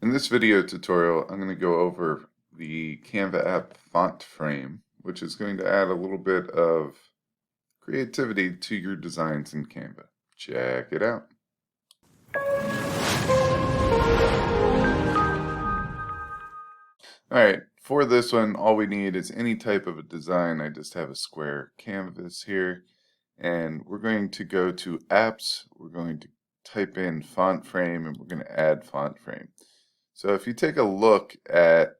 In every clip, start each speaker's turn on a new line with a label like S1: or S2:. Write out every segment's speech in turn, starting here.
S1: In this video tutorial, I'm going to go over the Canva app font frame, which is going to add a little bit of creativity to your designs in Canva. Check it out. Alright, for this one, all we need is any type of a design. I just have a square canvas here, and we're going to go to Apps, we're going to type in font frame, and we're going to add font frame. So if you take a look at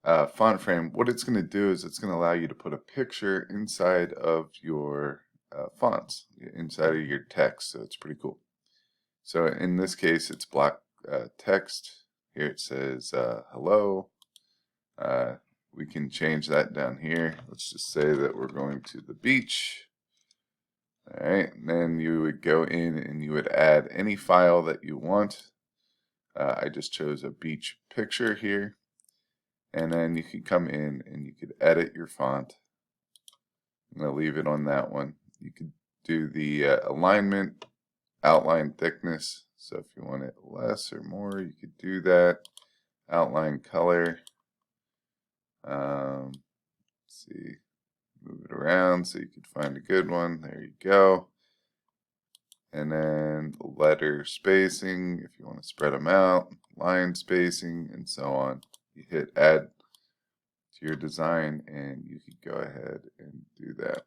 S1: font frame, what it's going to do is it's going to allow you to put a picture inside of your fonts, inside of your text, so it's pretty cool. So in this case, it's block text. Here it says hello. We can change that down here. Let's just say that we're going to the beach. Alright, and then you would go in and you would add any file that you want. I just chose a beach picture here. And then you could come in and you could edit your font. I'm going to leave it on that one. You could do the alignment, outline thickness. So if you want it less or more, you could do that. Outline color. Let's see, move it around so you could find a good one. There you go. And then the letter spacing, if you want to spread them out, line spacing, and so on. You hit add to your design and you could go ahead and do that.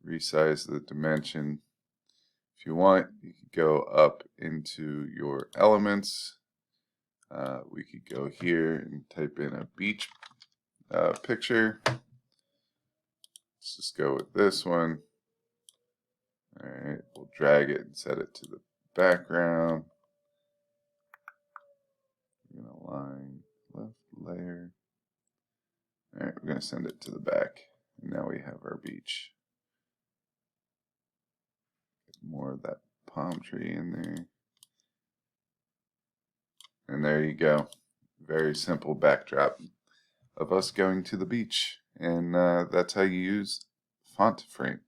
S1: Resize the dimension. If you want, you could go up into your elements. We could go here and type in a beach picture. Let's just go with this one. Alright, we'll drag it and set it to the background. We're going to line left layer. Alright, we're going to send it to the back. And now we have our beach. Get more of that palm tree in there. And there you go. Very simple backdrop of us going to the beach. And that's how you use font frame.